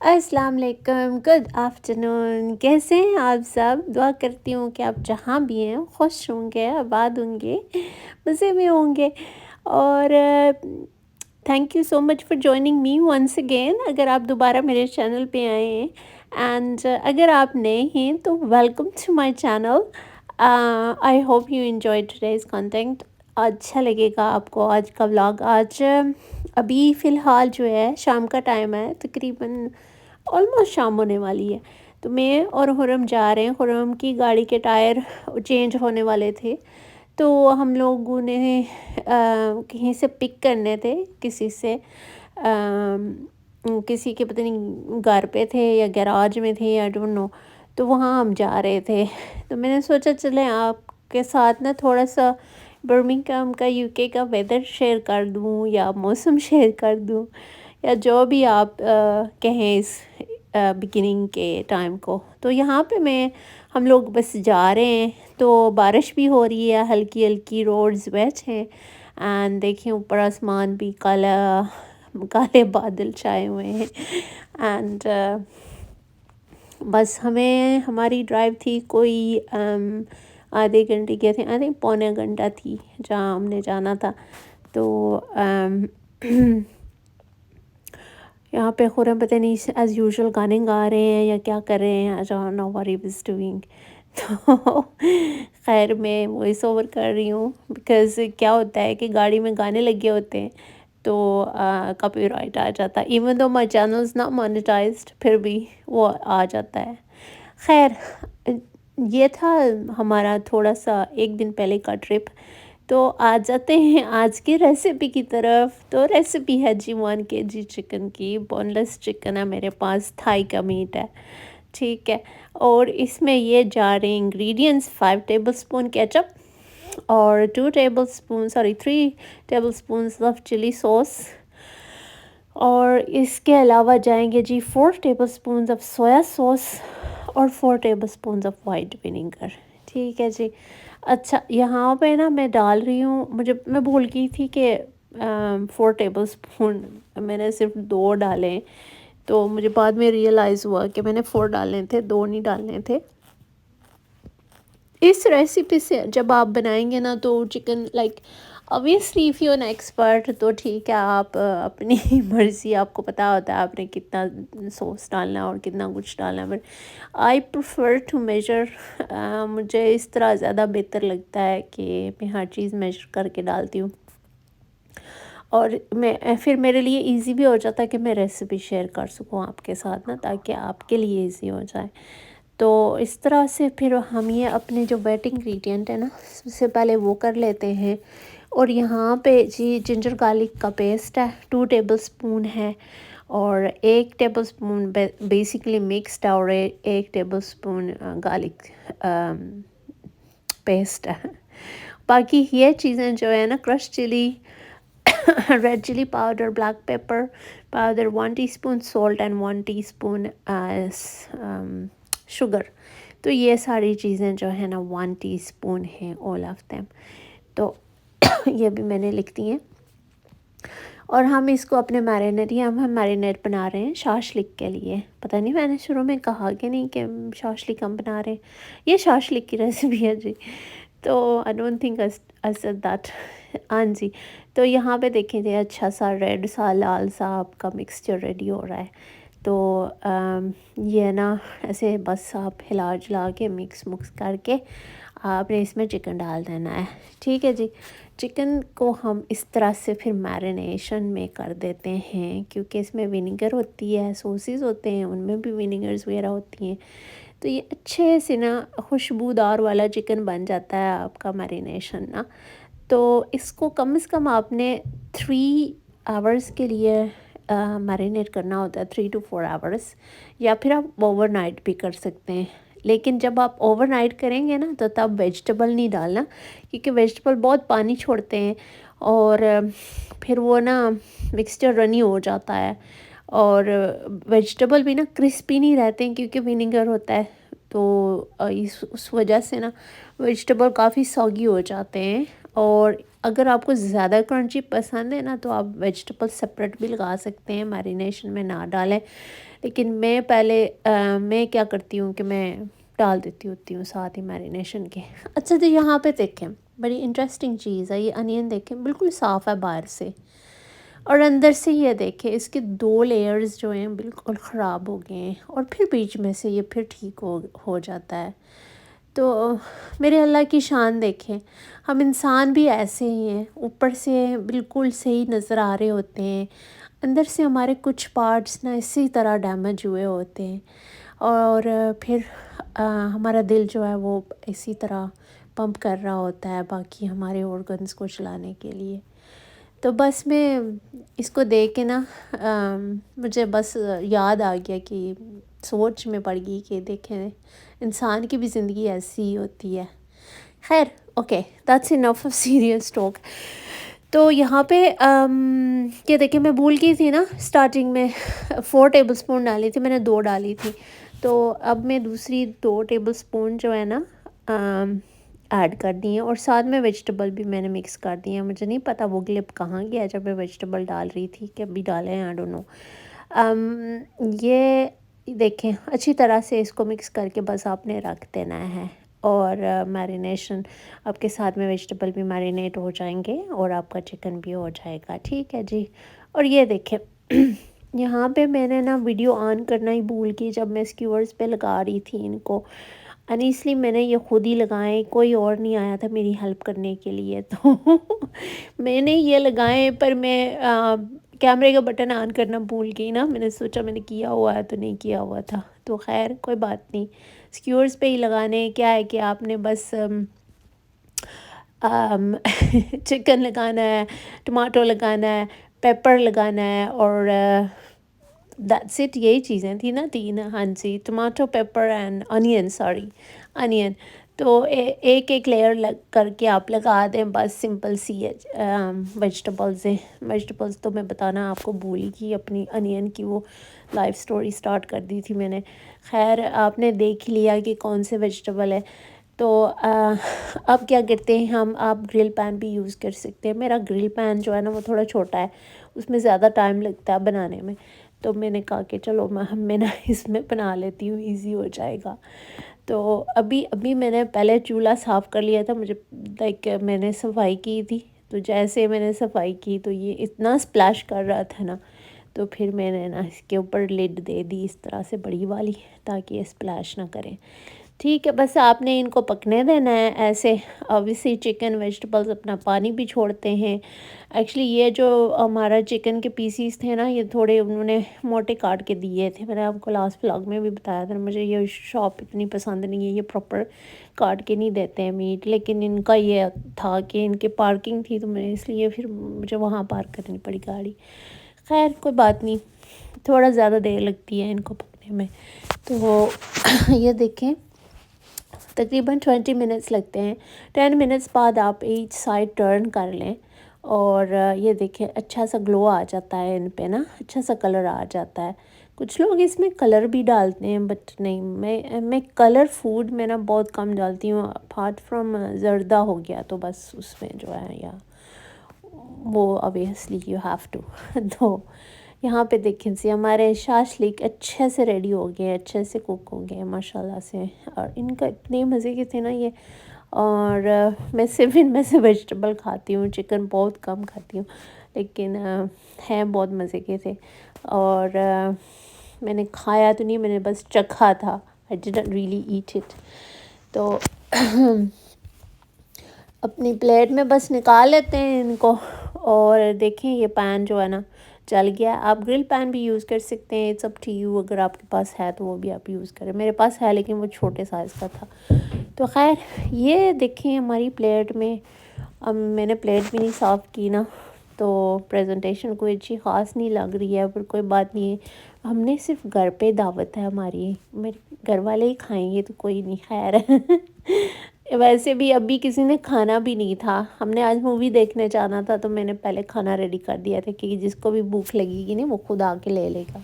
السلام علیکم، good afternoon, کیسے ہیں آپ سب؟ دعا کرتی ہوں کہ آپ جہاں بھی ہیں خوش ہوں گے، آباد ہوں گے، مزے میں ہوں گے۔ اور thank you so much for joining me once again. اگر آپ دوبارہ میرے چینل پہ آئے ہیں اینڈ اگر آپ نئے ہیں تو welcome to my channel. I hope you enjoy today's content. اچھا لگے گا آپ کو آج کا ولاگ۔ آج ابھی فی الحال جو ہے شام کا ٹائم ہے، تقریباً آلموسٹ شام ہونے والی ہے، تو میں اور خرم جا رہے ہیں۔ خرم کی گاڑی کے ٹائر چینج ہونے والے تھے، تو ہم لوگوں نے کہیں سے پک کرنے تھے، کسی کے پتہ نہیں گھر پہ تھے یا گیراج میں تھے، آئی ڈونٹ نو، تو وہاں ہم جا رہے تھے۔ تو میں نے سوچا چلیں آپ کے ساتھ نا تھوڑا سا برمنگھم کا UK کا ویدر شیئر کر دوں یا موسم شیئر کر دوں یا جو بھی آپ کہیں اس بگننگ کے ٹائم کو۔ تو یہاں پہ ہم لوگ بس جا رہے ہیں، تو بارش بھی ہو رہی ہے، ہلکی ہلکی روڈز ویٹ ہیں، اینڈ دیکھیں اوپر آسمان بھی کالے بادل چھائے ہوئے ہیں، اینڈ بس ہماری ڈرائیو تھی کوئی آدھے گھنٹے کی تھے، آئی تھنک پونے گھنٹہ تھی جہاں ہم نے جانا تھا۔ تو یہاں پہ خرم پتہ نہیں ایز یوزول گانے گا رہے ہیں یا کیا کر رہے ہیں، I don't know what he was doing۔ تو خیر میں وائس اوور کر رہی ہوں، بیکاز کیا ہوتا ہے کہ گاڑی میں گانے لگے ہوتے ہیں تو کاپی رائٹ آ جاتا ہے، even though my channel is not monetised, پھر بھی وہ آ جاتا ہے۔ خیر یہ تھا ہمارا تھوڑا سا ایک دن پہلے کا ٹرپ۔ تو آ جاتے ہیں آج کی ریسیپی کی طرف۔ تو ریسیپی ہے جی 1 kg چکن کی، بون لیس چکن ہے میرے پاس، تھائی کا میٹ ہے، ٹھیک ہے۔ اور اس میں یہ جا رہے ہیں انگریڈینٹس: 5 ٹیبل سپون کیچپ اور 3 ٹیبل سپونز آف چلی سوس، اور اس کے علاوہ جائیں گے جی 4 ٹیبل سپونز آف سویا سوس اور 4 ٹیبل سپونز آف وائٹ ونیگر، ٹھیک ہے جی۔ اچھا یہاں پہ نا میں ڈال رہی ہوں، میں بھول گئی تھی کہ 4 ٹیبل سپون میں نے صرف 2 ڈالیں، تو مجھے بعد میں ریئلائز ہوا کہ میں نے 4 ڈالنے تھے، 2 نہیں ڈالنے تھے۔ اس ریسیپی سے جب آپ بنائیں گے نا تو chicken obviously if you're an expert تو ٹھیک ہے، آپ اپنی مرضی، آپ کو پتہ ہوتا ہے آپ نے کتنا سوس ڈالنا اور کتنا کچھ ڈالنا، but I prefer to measure۔ مجھے اس طرح زیادہ بہتر لگتا ہے کہ میں ہر چیز میجر کر کے ڈالتی ہوں، اور پھر میرے لیے ایزی بھی ہو جاتا ہے کہ میں ریسیپی شیئر کر سکوں آپ کے ساتھ نا، تاکہ آپ کے لیے ایزی ہو جائے۔ تو اس طرح سے پھر ہم یہ اپنے جو ویٹ انگریڈینٹ ہے نا سب سے پہلے وہ کر لیتے ہیں۔ اور یہاں پہ جی جنجر گارلک کا پیسٹ ہے، 2 ٹیبل سپون ہے، اور 1 ٹیبل سپون بیسیکلی مکسڈ، اور 1 ٹیبل سپون گارلک پیسٹ ہے۔ باقی یہ چیزیں جو ہے نا، کرش chilli, red chilli powder, black pepper powder, 1 teaspoon salt and 1 teaspoon sugar, تو یہ ساری چیزیں جو ہے نا 1 ٹی اسپون ہیں all of them۔ تو یہ بھی میں نے لکھ دی ہیں، اور ہم اس کو اپنے ہم میرینیٹ بنا رہے ہیں شاشلک کے لیے۔ پتہ نہیں میں نے شروع میں کہا کہ نہیں کہ شاشلک ہم بنا رہے ہیں، یہ شاشلک کی ریسیپی ہے جی، تو I don't think I said that۔ ہاں جی، تو یہاں پہ دیکھیں جی اچھا سا ریڈ سا لال سا آپ کا مکسچر ریڈی ہو رہا ہے۔ تو یہ نا ایسے بس آپ ہلا جلا کے مکس کر کے آپ نے اس میں چکن ڈال دینا ہے، ٹھیک ہے جی۔ چکن کو ہم اس طرح سے پھر میرینیشن میں کر دیتے ہیں، کیونکہ اس میں ونیگر ہوتی ہے، سوسز ہوتے ہیں ان میں بھی ونیگرز وغیرہ ہوتی ہیں، تو یہ اچھے سے نا خوشبودار والا چکن بن جاتا ہے آپ کا میرینیشن نا۔ تو اس کو کم از کم آپ نے 3 آورس کے لیے میرینیٹ کرنا ہوتا ہے، 3 to 4 آورس، یا پھر آپ اوور نائٹ بھی کر سکتے ہیں۔ لیکن جب آپ اوور نائٹ کریں گے نا تو تب ویجیٹیبل نہیں ڈالنا، کیونکہ ویجیٹیبل بہت پانی چھوڑتے ہیں، اور پھر وہ نا مکسچر رنی ہو جاتا ہے، اور ویجیٹیبل بھی نا کرسپی نہیں رہتے ہیں کیونکہ ونیگر ہوتا ہے، تو اس وجہ سے نا ویجیٹیبل کافی سوگی ہو جاتے ہیں، اور اگر آپ کو زیادہ کرنچی پسند ہے نا تو آپ ویجیٹیبل سپریٹ بھی لگا سکتے ہیں، میرینیشن میں نہ ڈالیں، لیکن میں پہلے میں کیا کرتی ہوں کہ میں ڈال دیتی ہوتی ہوں ساتھ ہی میرینیشن کے۔ اچھا تو یہاں پہ دیکھیں بڑی انٹرسٹنگ چیز ہے، یہ انین دیکھیں بالکل صاف ہے باہر سے، اور اندر سے یہ دیکھیں اس کے 2 لیئرز جو ہیں بالکل خراب ہو گئے ہیں، اور پھر بیچ میں سے یہ پھر ٹھیک ہو جاتا ہے۔ تو میرے اللہ کی شان دیکھیں، ہم انسان بھی ایسے ہی ہیں، اوپر سے بالکل صحیح نظر آ رہے ہوتے ہیں، اندر سے ہمارے کچھ پارٹس نا اسی طرح ڈیمیج ہوئے ہوتے ہیں، اور پھر ہمارا دل جو ہے وہ اسی طرح پمپ کر رہا ہوتا ہے باقی ہمارے آرگنس کو چلانے کے لیے۔ تو بس میں اس کو دیکھ کے نا مجھے بس یاد آ گیا کہ سوچ میں پڑ گئی کہ دیکھیں انسان کی بھی زندگی ایسی ہی ہوتی ہے۔ خیر okay, that's enough of serious talk. تو یہاں پہ یہ دیکھیں میں بھول گئی تھی نا اسٹارٹنگ میں 4 ٹیبل اسپون ڈالی تھی، میں نے 2 ڈالی تھی، تو اب میں دوسری 2 ٹیبل اسپون جو ہے نا ایڈ کر دی ہیں، اور ساتھ میں ویجیٹیبل بھی میں نے مکس کر دی ہیں۔ مجھے نہیں پتہ وہ گلپ کہاں گیا جب میں ویجیٹیبل ڈال رہی تھی کہ ابھی ڈالے ہیں، آئی ڈونٹ نو۔ یہ دیکھیں اچھی طرح سے اس کو مکس کر کے بس آپ نے رکھ دینا ہے، اور میرینیشن آپ کے ساتھ میں ویجیٹیبل بھی میرینیٹ ہو جائیں گے اور آپ کا چکن بھی ہو جائے گا، ٹھیک ہے جی۔ اور یہ دیکھیں یہاں پہ میں نے نا ویڈیو آن کرنا ہی بھول گئی جب میں اسکیورز پہ لگا رہی تھی ان کو، انیسلی میں نے یہ خود ہی لگائے، کوئی اور نہیں آیا تھا میری ہیلپ کرنے کے لیے، تو میں نے یہ لگائے، پر میں کیمرے کا بٹن آن کرنا بھول گئی نا، میں نے سوچا میں نے کیا ہوا ہے تو نہیں کیا ہوا تھا، تو خیر کوئی بات نہیں، اسکیورز پہ ہی لگانے کیا ہے کہ آپ نے بس چکن لگانا ہے، ٹماٹو لگانا ہے، پیپر لگانا ہے، اور دیٹس اٹ، یہی چیزیں تھیں نا 3، ہاں جی، ٹماٹو پیپر اینڈ انین، انین، تو ایک ایک لیئر کر کے آپ لگا دیں، بس سمپل سی ویجیٹیبلز تو میں بتانا آپ کو بھول گئی، اپنی انین کی وہ لائف سٹوری سٹارٹ کر دی تھی میں نے۔ خیر آپ نے دیکھ لیا کہ کون سے ویجیٹیبل ہے، تو اب کیا کرتے ہیں آپ گرل پین بھی یوز کر سکتے ہیں۔ میرا گرل پین جو ہے نا وہ تھوڑا چھوٹا ہے، اس میں زیادہ ٹائم لگتا ہے بنانے میں، تو میں نے کہا کہ چلو میں نا اس میں بنا لیتی ہوں، ایزی ہو جائے گا۔ تو ابھی میں نے پہلے چولہا صاف کر لیا تھا، مجھے میں نے صفائی کی تھی، تو جیسے میں نے صفائی کی تو یہ اتنا سپلیش کر رہا تھا نا، تو پھر میں نے نا اس کے اوپر لڈ دے دی اس طرح سے بڑی والی، تاکہ یہ سپلیش نہ کریں، ٹھیک ہے۔ بس آپ نے ان کو پکنے دینا ہے ایسے، اوبویسلی چکن ویجیٹیبلز اپنا پانی بھی چھوڑتے ہیں۔ ایکچولی یہ جو ہمارا چکن کے پیسیز تھے نا، یہ تھوڑے انہوں نے موٹے کاٹ کے دیے تھے، میں نے آپ کو لاسٹ ولاگ میں بھی بتایا تھا، مجھے یہ شاپ اتنی پسند نہیں ہے، یہ پراپر کاٹ کے نہیں دیتے ہیں میٹ، لیکن ان کا یہ تھا کہ ان کے پارکنگ تھی، تو میں اس لیے پھر مجھے وہاں پارک کرنی پڑی گاڑی۔ خیر کوئی بات نہیں، تھوڑا زیادہ دیر لگتی ہے ان کو پکنے میں، تو یہ دیکھیں تقریباً 20 منٹس لگتے ہیں، 10 منٹس بعد آپ ایچ سائڈ ٹرن کر لیں، اور یہ دیکھیں اچھا سا گلو آ جاتا ہے ان پہ نا، اچھا سا کلر آ جاتا ہے۔ کچھ لوگ اس میں کلر بھی ڈالتے ہیں، بٹ نہیں، میں کلر فوڈ میں نا بہت کم ڈالتی ہوں، اپارٹ فرام زردہ ہو گیا تو بس اس میں جو ہے یا وہ اوبویسلی یو ہیو ٹو تو یہاں پہ دیکھیں سے ہمارے شاشلیک اچھے سے ریڈی ہو گئے، اچھے سے کوک ہو گئے ماشاء اللہ سے، اور ان کا اتنے مزے کے تھے نا یہ، اور میں صرف ان میں سے ویجیٹیبل کھاتی ہوں، چکن بہت کم کھاتی ہوں، لیکن ہیں بہت مزے کے تھے، اور میں نے کھایا تو نہیں، میں نے بس چکھا تھا، I didn't really eat it۔ تو اپنی پلیٹ میں بس نکال لیتے ہیں ان کو، اور دیکھیں یہ پین جو ہے نا چل گیا ہے۔ آپ گرل پین بھی یوز کر سکتے ہیں، اٹس اپ ٹو یو، اگر آپ کے پاس ہے تو وہ بھی آپ یوز کریں، میرے پاس ہے لیکن وہ چھوٹے سائز کا تھا۔ تو خیر یہ دیکھیں ہماری پلیٹ میں، اب میں نے پلیٹ بھی نہیں صاف کی نا، تو پریزنٹیشن کوئی اچھی خاص نہیں لگ رہی ہے، پر کوئی بات نہیں ہے، ہم نے صرف گھر پہ دعوت ہے ہماری، میرے گھر والے ہی کھائیں گے تو کوئی نہیں، خیر ویسے بھی ابھی کسی نے کھانا بھی نہیں تھا، ہم نے آج مووی دیکھنے جانا تھا، تو میں نے پہلے کھانا ریڈی کر دیا تھا کہ جس کو بھی بھوک لگے گی نا وہ خود آ کے لے لے گا۔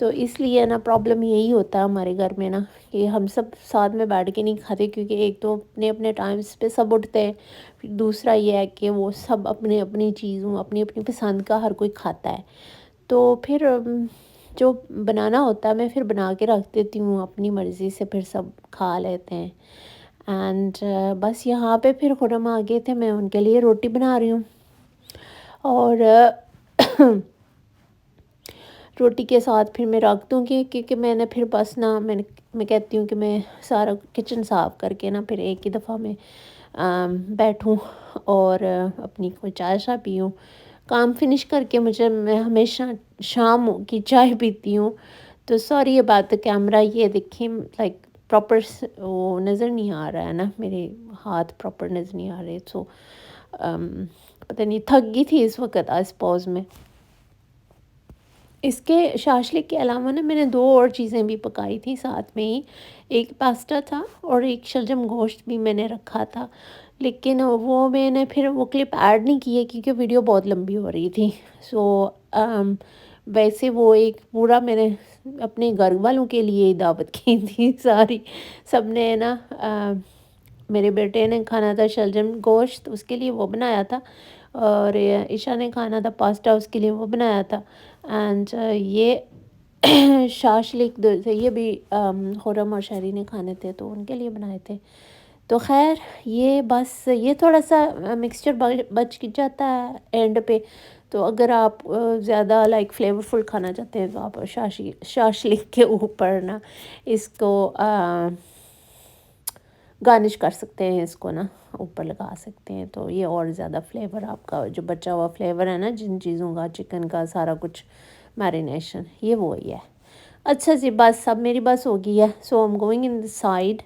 تو اس لیے نا پرابلم یہی ہوتا ہے ہمارے گھر میں نا کہ ہم سب ساتھ میں بیٹھ کے نہیں کھاتے، کیونکہ ایک تو اپنے اپنے ٹائمس پہ سب اٹھتے ہیں، پھر دوسرا یہ ہے کہ وہ سب اپنی اپنی چیزوں اپنی اپنی پسند کا ہر کوئی کھاتا ہے، تو پھر جو بنانا ہوتا ہے میں پھر بنا کے رکھ دیتی ہوں اپنی مرضی سے، پھر سب کھا لیتے ہیں. اینڈ بس یہاں پہ پھر خرم آ گئے تھے، میں ان کے لیے روٹی بنا رہی ہوں، اور روٹی کے ساتھ پھر میں رکھ دوں گی، کیونکہ میں نے پھر بس نا میں کہتی ہوں کہ میں سارا کچن صاف کر کے نا پھر ایک ہی دفعہ میں بیٹھوں اور اپنی کوئی چائے شائے پیوں، کام فنش کر کے. میں ہمیشہ شام کی چائے پیتی ہوں. تو سوری اباؤٹ کیمرہ، یہ دیکھیں لائک پراپر وہ نظر نہیں آ رہا ہے نا، میرے ہاتھ پراپر نظر نہیں آ رہے، سو پتہ نہیں تھک گئی تھی اس وقت آئی سپوز میں. اس کے شاشلک کے علاوہ نا میں نے 2 اور چیزیں بھی پکائی تھیں ساتھ میں ہی، ایک پاستا تھا اور ایک شلجم گوشت بھی میں نے رکھا تھا، لیکن وہ میں نے پھر وہ کلپ ایڈ نہیں کی ہے کیونکہ ویڈیو بہت لمبی ہو رہی تھی. سو ویسے وہ ایک پورا میں نے اپنے گھر والوں کے لیے دعوت کی تھی ساری، سب نے نا میرے بیٹے نے کھانا تھا شلجم گوشت، اس کے لیے وہ بنایا تھا، اور عشاء نے کھانا تھا پاستا، اس کے لیے وہ بنایا تھا. اینڈ یہ شاشلک یہ بھی خرم اور شہری نے کھانے تھے تو ان کے لیے بنائے تھے. تو خیر یہ بس یہ تھوڑا سا مکسچر بچ جاتا ہے اینڈ پہ، تو اگر آپ زیادہ لائک فلیورفل کھانا چاہتے ہیں تو آپ شاشلک کے اوپر نا اس کو گارنش کر سکتے ہیں، اس کو نا اوپر لگا سکتے ہیں، تو یہ اور زیادہ فلیور آپ کا جو بچا ہوا فلیور ہے نا جن چیزوں کا، چکن کا سارا کچھ میرینیشن، یہ وہی ہے. اچھا جی بس اب میری بس ہو گئی ہے. So am going in the side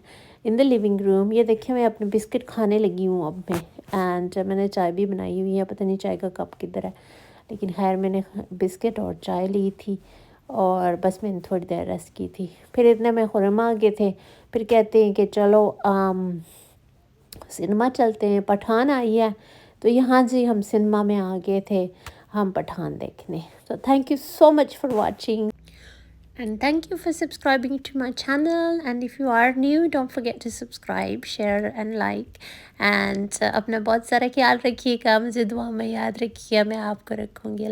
in the living room. یہ دیکھیں میں اپنے بسکٹ کھانے لگی ہوں اب میں، اینڈ میں نے چائے بھی بنائی ہوئی ہے، پتہ نہیں چائے کا کپ کدھر ہے، لیکن خیر میں نے بسکٹ اور چائے لی تھی اور بس میں نے تھوڑی دیر ریسٹ کی تھی. پھر اتنے میں خرم آ گئے تھے، پھر کہتے ہیں کہ چلو سنیما چلتے ہیں، پٹھان آئی ہے، تو یہاں جی ہم سنیما میں آ گئے تھے ہم پٹھان دیکھنے. So thank you so much for watching and thank you for subscribing to my channel, and if you are new don't forget to subscribe, share and like, and اپنا بہت سارا خیال رکھیے گا، مجھے دعا میں یاد رکھیے گا، میں آپ کو رکھوں گی.